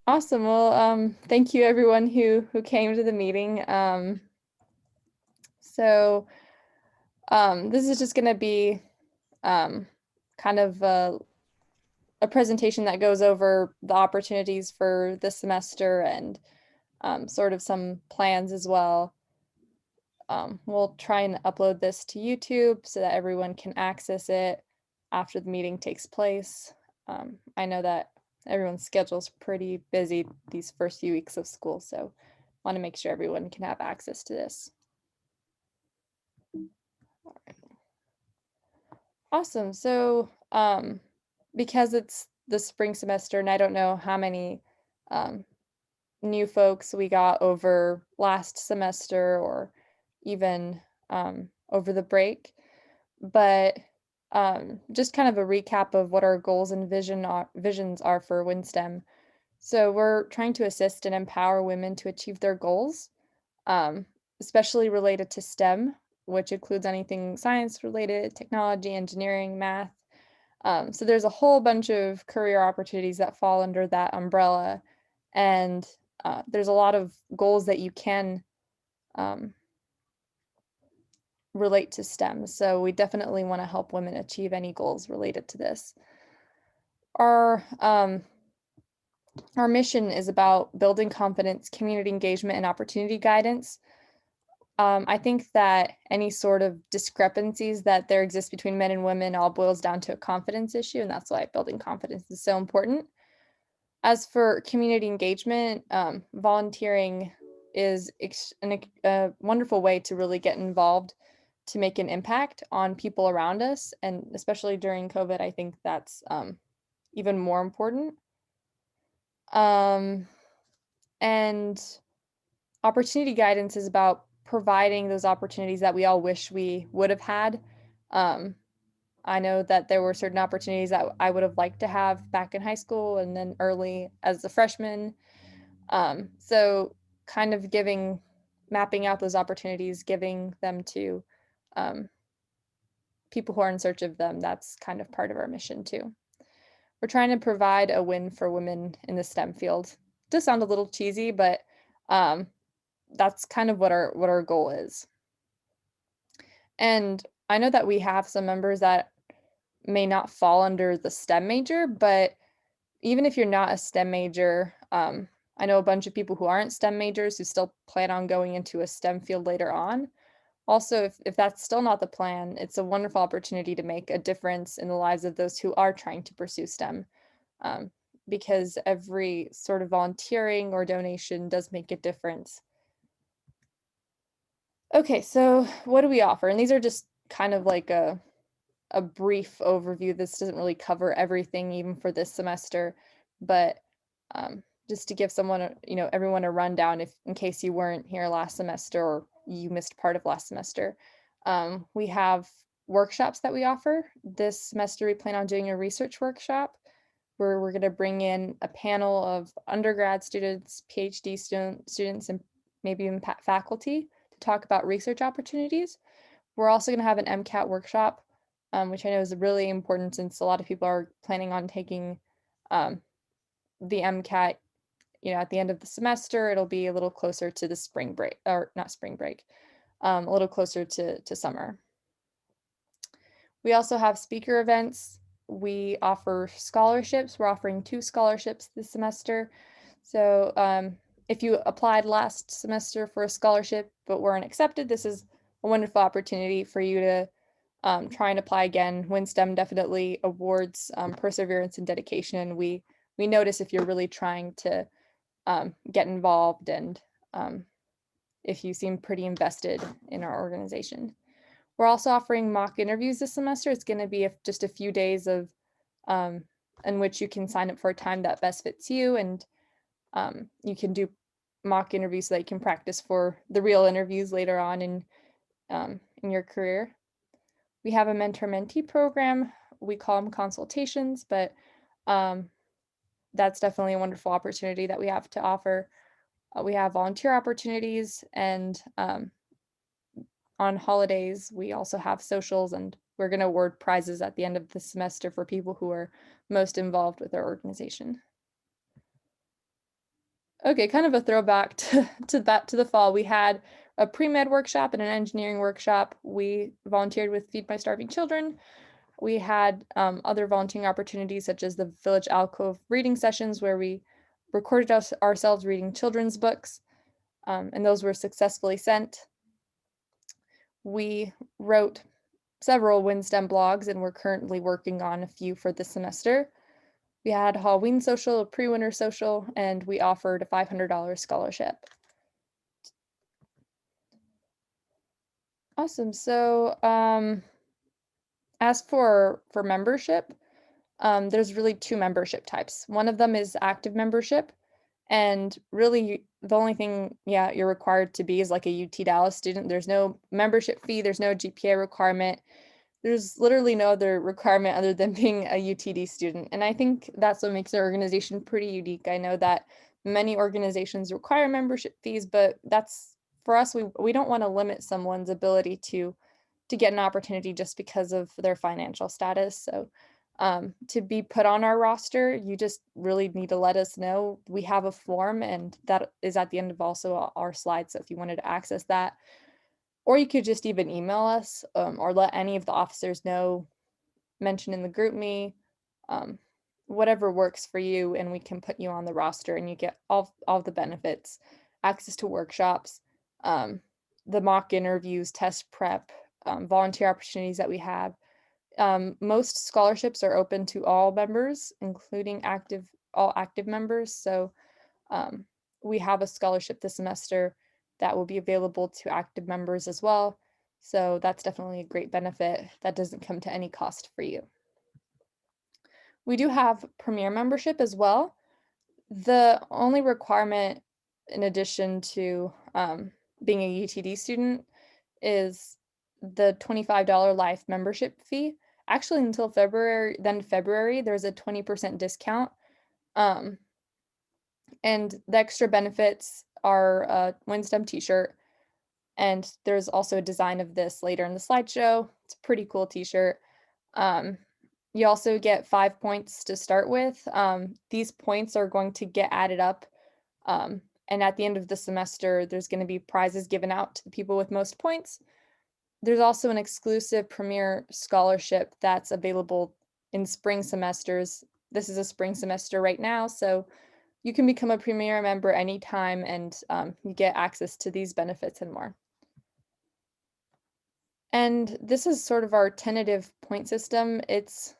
Awesome. Well, thank you everyone who came to the meeting. So this is just going to be um, kind of a presentation that goes over the opportunities for this semester and sort of some plans as well. We'll try and upload this to YouTube so that everyone can access it after the meeting takes place. I know that everyone's schedule is pretty busy these first few weeks of school, so want to make sure everyone can have access to this. All right. Awesome. So, because it's the spring semester, and I don't know how many um, new folks we got over last semester or even over the break, but just kind of a recap of what our goals and visions are for WinSTEM. So we're trying to assist and empower women to achieve their goals, um, especially related to STEM, which includes anything science related, technology, engineering, math. So there's a whole bunch of career opportunities that fall under that umbrella, and there's a lot of goals that you can um, relate to STEM. So we definitely want to help women achieve any goals related to this. Our our mission is about building confidence, community engagement, and opportunity guidance. I think that any sort of discrepancies that there exist between men and women all boils down to a confidence issue, and that's why building confidence is so important. As for community engagement, volunteering is a wonderful way to really get involved to make an impact on people around us. And especially during COVID, I think that's even more important. Um, and opportunity guidance is about providing those opportunities that we all wish we would have had. Um, I know that there were certain opportunities that I would have liked to have back in high school and then early as a freshman. So kind of mapping out those opportunities, giving them to um, people who are in search of them, that's kind of part of our mission too. We're trying to provide a win for women in the STEM field. It does sound a little cheesy, but um, that's kind of what our goal is. And I know that we have some members that may not fall under the STEM major, but even if you're not a STEM major, I know a bunch of people who aren't STEM majors who still plan on going into a STEM field later on. Also, if that's still not the plan, it's a wonderful opportunity to make a difference in the lives of those who are trying to pursue STEM, um, because every sort of volunteering or donation does make a difference. Okay, so what do we offer? And these are just kind of like a brief overview. This doesn't really cover everything, even for this semester, but just to give everyone a rundown, if in case you weren't here last semester or you missed part of last semester. We have workshops that we offer. This semester, we plan on doing a research workshop where we're going to bring in a panel of undergrad students, PhD students, and maybe even faculty to talk about research opportunities. We're also going to have an MCAT workshop, which I know is really important since a lot of people are planning on taking um, the MCAT, at the end of the semester. It'll be a little closer to the spring break, or not spring break, a little closer to summer. We also have speaker events. We offer scholarships. We're offering 2 scholarships this semester. So if you applied last semester for a scholarship but weren't accepted, this is a wonderful opportunity for you to try and apply again. WinSTEM definitely awards perseverance and dedication. We notice if you're really trying to get involved and if you seem pretty invested in our organization. We're also offering mock interviews this semester. It's going to be just a few days of in which you can sign up for a time that best fits you, and you can do mock interviews so that you can practice for the real interviews later on in your career. We have a mentor-mentee program. We call them consultations, but that's definitely a wonderful opportunity that we have to offer. We have volunteer opportunities, and on holidays, we also have socials, and we're going to award prizes at the end of the semester for people who are most involved with our organization. Okay, kind of a throwback to the fall. We had a pre-med workshop and an engineering workshop. We volunteered with Feed My Starving Children. We had other volunteering opportunities such as the Village Alcove reading sessions where we recorded ourselves reading children's books, and those were successfully sent. We wrote several WinSTEM blogs, and we're currently working on a few for this semester. We had Halloween social, a pre-winter social, and we offered a $500 scholarship. Awesome. So, as for membership, there's really two membership types. One of them is active membership, and really the only thing, yeah, you're required to be is like a UT Dallas student. There's no membership fee, there's no GPA requirement. There's literally no other requirement other than being a UTD student. And I think that's what makes our organization pretty unique. I know that many organizations require membership fees, but that's for us, we don't want to limit someone's ability to get an opportunity just because of their financial status. So to be put on our roster, you just really need to let us know. We have a form, and that is at the end of also our slides. So if you wanted to access that, or you could just even email us, or let any of the officers know, mention in the group me, um, whatever works for you, and we can put you on the roster and you get all the benefits, access to workshops, um, the mock interviews, test prep, volunteer opportunities that we have. Most scholarships are open to all members, including all active members. So um, we have a scholarship this semester that will be available to active members as well. So that's definitely a great benefit that doesn't come to any cost for you. We do have Premier membership as well. The only requirement, in addition to being a UTD student, is the $25 life membership fee. Actually, until February, there's a 20% discount. Um, and the extra benefits are a WinSTEM t-shirt, and there's also a design of this later in the slideshow. It's a pretty cool t-shirt. Um, you also get 5 points to start with. These points are going to get added up, and at the end of the semester, there's going to be prizes given out to the people with most points. There's also an exclusive Premier scholarship that's available in spring semesters. This is a spring semester right now, so you can become a Premier member anytime, and you get access to these benefits and more. And this is sort of our tentative point system. It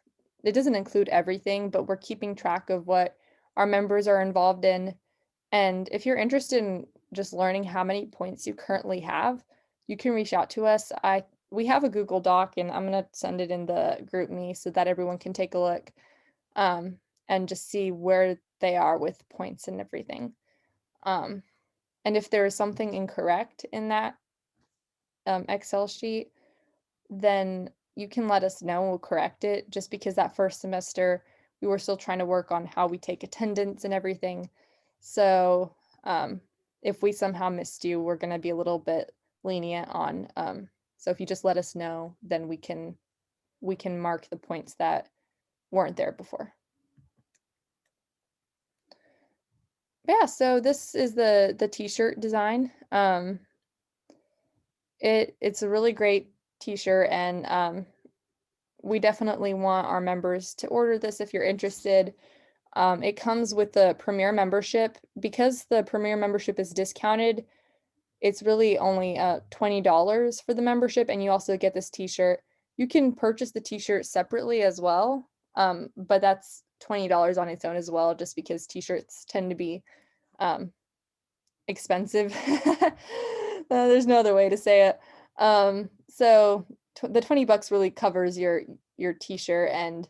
doesn't include everything, but we're keeping track of what our members are involved in. And if you're interested in just learning how many points you currently have, you can reach out to us. We have a Google Doc, and I'm gonna send it in the group me so that everyone can take a look, and just see where they are with points and everything. Um, and if there is something incorrect in that Excel sheet, then you can let us know and we'll correct it, just because that first semester we were still trying to work on how we take attendance and everything. So if we somehow missed you, we're going to be a little bit lenient on. So if you just let us know, then we can mark the points that weren't there before. But yeah, so this is the t-shirt design. It's a really great t-shirt, and we definitely want our members to order this if you're interested. It comes with the Premier membership. Because the Premier membership is discounted, it's really only $20 for the membership, and you also get this t-shirt. You can purchase the t-shirt separately as well, but that's $20 on its own as well, just because t-shirts tend to be expensive. There's no other way to say it. So the $20 really covers your t-shirt and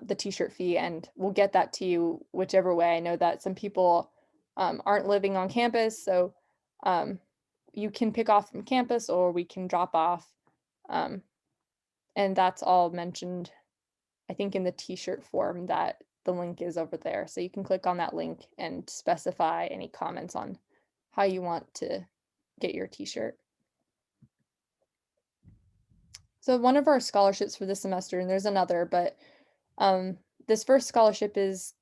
the t-shirt fee, and we'll get that to you whichever way. I know that some people aren't living on campus, so you can pick off from campus or we can drop off. And that's all mentioned, I think, in the t-shirt form that the link is over there. So you can click on that link and specify any comments on how you want to get your t-shirt. So one of our scholarships for this semester, and there's another, but this first scholarship is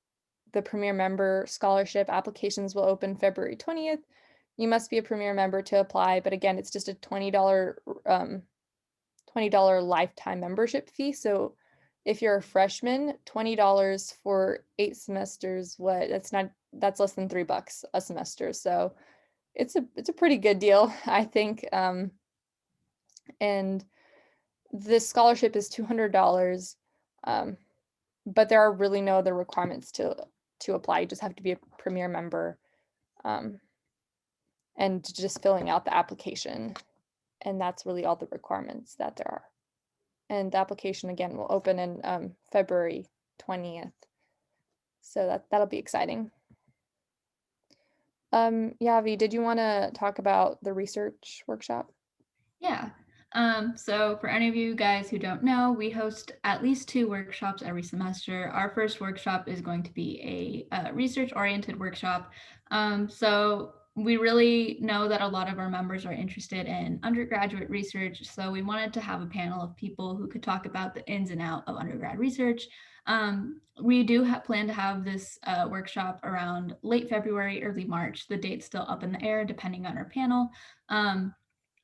the Premier Member Scholarship applications will open February 20th. You must be a Premier Member to apply, but again, it's just a $20 lifetime membership fee. So if you're a freshman, $20 for 8 semesters, that's less than $3 a semester. So it's a pretty good deal, I think. And this scholarship is $200. But there are really no other requirements to apply. You just have to be a Premier member, and just filling out the application. And that's really all the requirements that there are. And the application again will open in February 20th. So that'll be exciting. Yavi, did you want to talk about the research workshop? Yeah. So for any of you guys who don't know, we host at least 2 workshops every semester. Our first workshop is going to be a research-oriented workshop. So we really know that a lot of our members are interested in undergraduate research. So we wanted to have a panel of people who could talk about the ins and outs of undergrad research. We do plan to have this workshop around late February, early March. The date's still up in the air depending on our panel.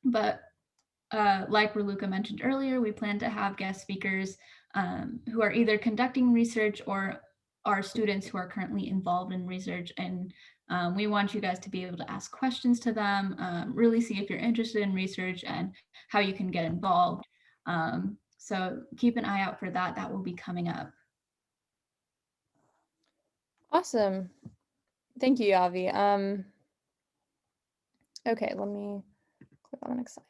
But like Raluca mentioned earlier, we plan to have guest speakers who are either conducting research or are students who are currently involved in research. And we want you guys to be able to ask questions to them, really see if you're interested in research and how you can get involved. So keep an eye out for that. That will be coming up. Awesome. Thank you, Yavi. Okay, let me click on the next slide.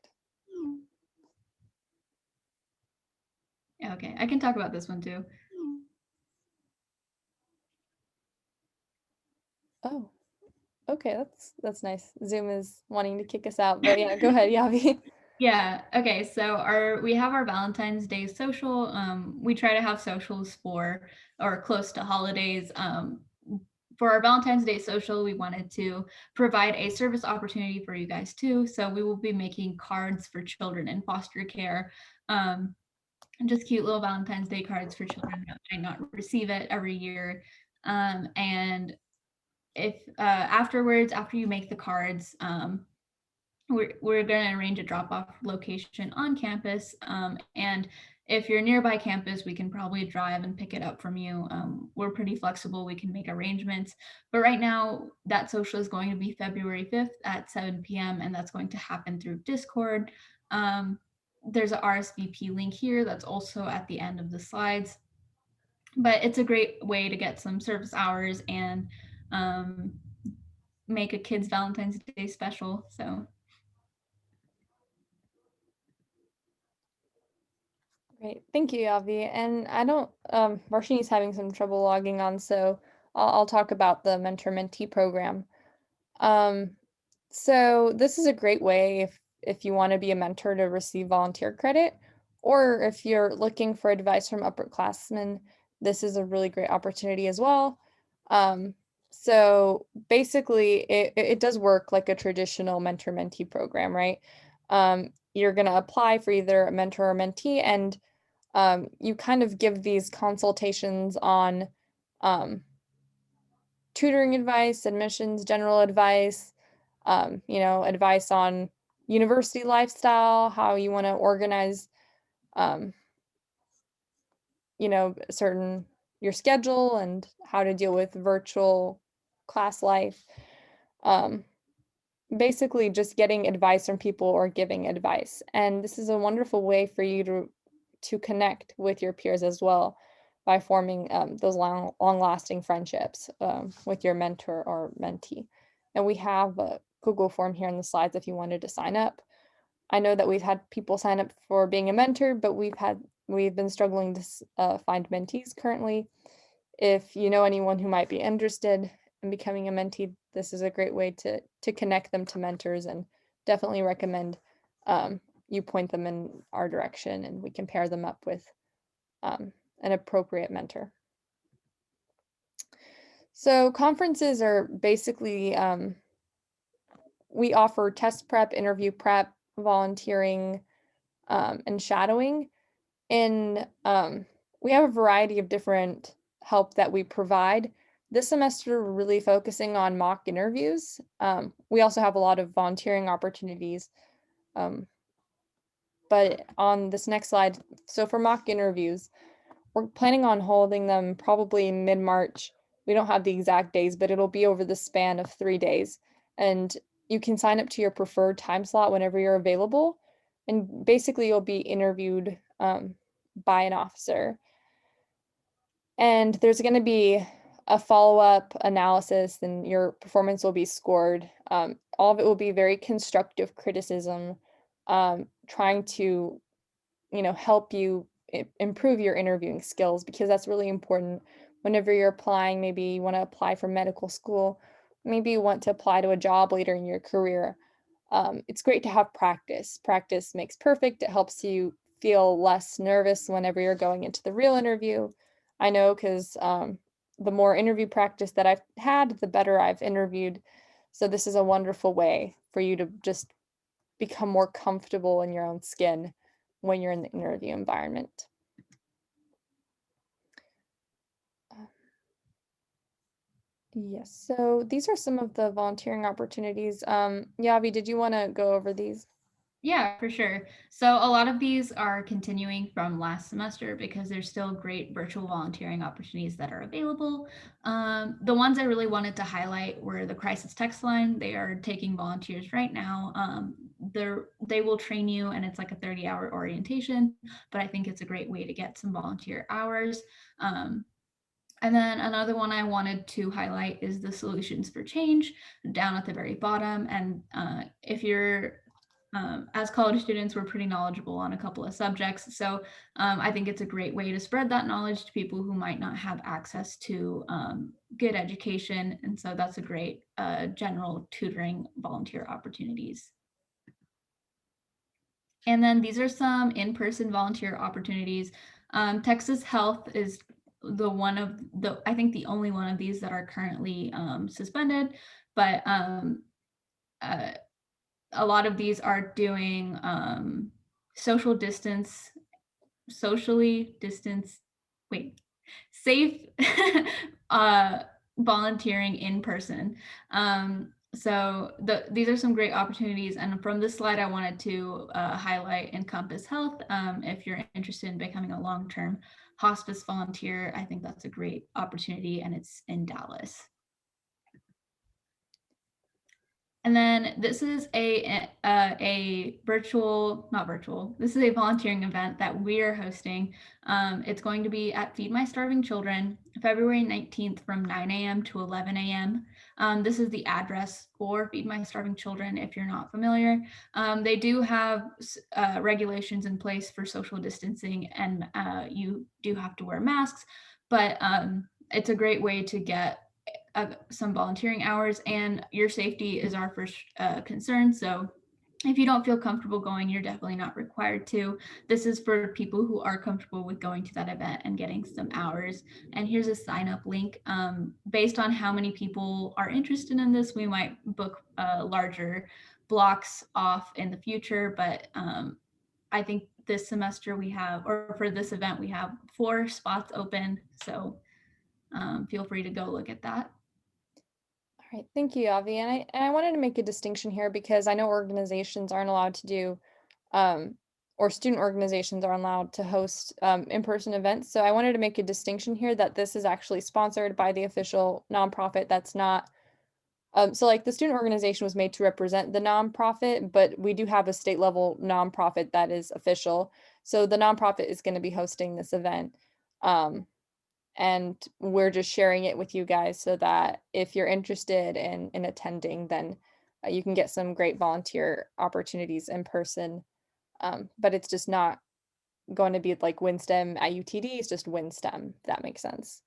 Okay, I can talk about this one too. Oh, okay, that's nice. Zoom is wanting to kick us out, but yeah, go ahead, Yavi. Yeah. Okay. So we have our Valentines Day Social. We try to have socials for or close to holidays. For our Valentine's Day Social, we wanted to provide a service opportunity for you guys too. So we will be making cards for children in foster care. Just cute little Valentine's Day cards for children that might not receive it every year. And if afterwards, after you make the cards, we're going to arrange a drop-off location on campus. And if you're nearby campus, we can probably drive and pick it up from you. We're pretty flexible. We can make arrangements. But right now, that social is going to be February 5th at 7 p.m. And that's going to happen through Discord. There's a RSVP link here that's also at the end of the slides. But it's a great way to get some service hours and make a kid's Valentine's Day special. So Great, thank you, Yavi. And I don't, Varshini's having some trouble logging on, so I'll talk about the mentor-mentee program. So this is a great way if you want to be a mentor to receive volunteer credit, or if you're looking for advice from upperclassmen, this is a really great opportunity as well. So basically, it does work like a traditional mentor-mentee program, right? You're going to apply for either a mentor or mentee, and you kind of give these consultations on tutoring advice, admissions, general advice, advice on university lifestyle, how you want to organize, certain your schedule and how to deal with virtual class life. Basically just getting advice from people or giving advice. And this is a wonderful way for you to connect with your peers as well by forming those long-lasting friendships with your mentor or mentee. And we have a Google form here in the slides if you wanted to sign up. I know that we've had people sign up for being a mentor, but we've been struggling to find mentees currently. If you know anyone who might be interested in becoming a mentee, this is a great way to connect them to mentors, and definitely recommend you point them in our direction and we can pair them up with an appropriate mentor. So conferences are basically, we offer test prep, interview prep, volunteering, and shadowing. And we have a variety of different help that we provide. This semester, we're really focusing on mock interviews. We also have a lot of volunteering opportunities. Um, but on this next slide, so for mock interviews, we're planning on holding them probably mid-March. We don't have the exact days, but it'll be over the span of 3 days. And you can sign up to your preferred time slot whenever you're available. And basically, you'll be interviewed by an officer. And there's going to be a follow-up analysis, and your performance will be scored. All of it will be very constructive criticism, trying to help you improve your interviewing skills because that's really important whenever you're applying. Maybe you want to apply for medical school, maybe you want to apply to a job later in your career. It's great to have practice. Practice makes perfect. It helps you feel less nervous whenever you're going into the real interview. I know because the more interview practice that I've had, the better I've interviewed. So this is a wonderful way for you to just become more comfortable in your own skin when you're in the interview environment. Yes, so these are some of the volunteering opportunities. Yavi, did you want to go over these? Yeah, for sure. So a lot of these are continuing from last semester because there's still great virtual volunteering opportunities that are available. The ones I really wanted to highlight were the crisis text line. They are taking volunteers right now. They will train you, and it's like a 30-hour orientation, but I think it's a great way to get some volunteer hours. And then another one I wanted to highlight is the Solutions for Change down at the very bottom. And if you're as college students, we're pretty knowledgeable on a couple of subjects. So I think it's a great way to spread that knowledge to people who might not have access to good education. And so that's a great general tutoring volunteer opportunities. And then these are some in-person volunteer opportunities. Texas Health is I think the only one of these that are currently suspended, but uh, a lot of these are doing social distance, socially distance, wait, safe volunteering in person. So these are some great opportunities. And from this slide, I wanted to highlight Encompass Health. If you're interested in becoming a long-term hospice volunteer, I think that's a great opportunity, and it's in Dallas. And then this is a virtual, not virtual, this is a volunteering event that we're hosting. It's going to be at Feed My Starving Children, February 19th from 9 a.m. to 11 a.m. This is the address for Feed My Starving Children if you're not familiar. They do have regulations in place for social distancing, and you do have to wear masks, but it's a great way to get some volunteering hours, and your safety is our first concern. So if you don't feel comfortable going, you're definitely not required to. This is for people who are comfortable with going to that event and getting some hours. And here's a sign up link. Based on how many people are interested in this, we might book larger blocks off in the future. But I think this semester we have, or for this event, we have 4 spots open. So feel free to go look at that. All right, thank you, Yavi. And I wanted to make a distinction here because I know organizations aren't allowed to do, or student organizations aren't allowed to host in-person events. So I wanted to make a distinction here that this is actually sponsored by the official nonprofit that's not. So like the student organization was made to represent the nonprofit, but we do have a state level nonprofit that is official. So the nonprofit is going to be hosting this event. And we're just sharing it with you guys so that if you're interested in attending, then you can get some great volunteer opportunities in person. But it's just not going to be like WinSTEM at UTD, it's just WinSTEM, if that makes sense.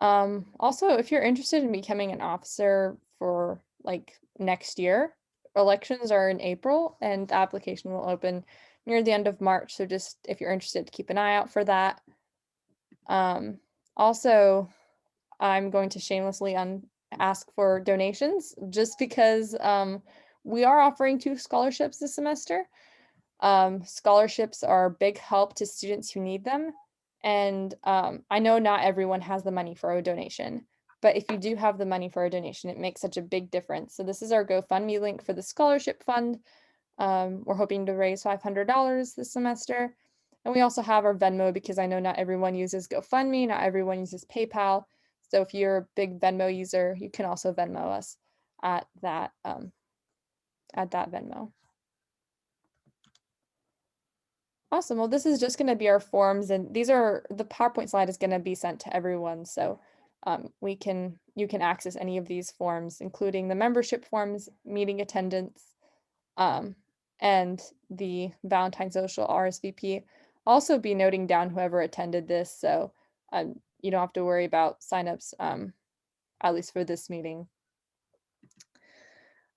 Also, if you're interested in becoming an officer for like next year, elections are in April and the application will open near the end of March. So just if you're interested, keep an eye out for that. Also, I'm going to shamelessly ask for donations just because we are offering 2 scholarships this semester. Scholarships are a big help to students who need them. And I know not everyone has the money for a donation, but if you do have the money for a donation, it makes such a big difference. So this is our GoFundMe link for the scholarship fund. We're hoping to raise $500 this semester. And we also have our Venmo because I know not everyone uses GoFundMe, not everyone uses PayPal. So if you're a big Venmo user, you can also Venmo us at that Venmo. Awesome. Well, this is just going to be our forms, and the PowerPoint slide is going to be sent to everyone. So you can access any of these forms, including the membership forms, meeting attendance, and the Valentine Social RSVP. Also be noting down whoever attended this, so you don't have to worry about signups, at least for this meeting.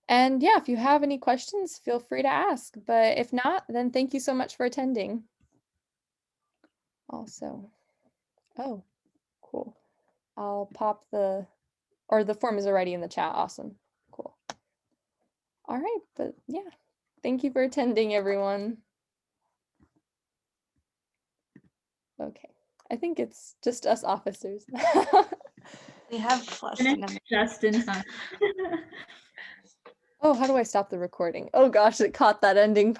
And yeah, if you have any questions, feel free to ask. But if not, then thank you so much for attending. Also, oh, cool. I'll pop the form is already in the chat. Awesome. Cool. All right, but yeah, thank you for attending, everyone. Okay, I think it's just us officers. We have less than a minute. Just in time. Oh, how do I stop the recording? Oh gosh, it caught that ending.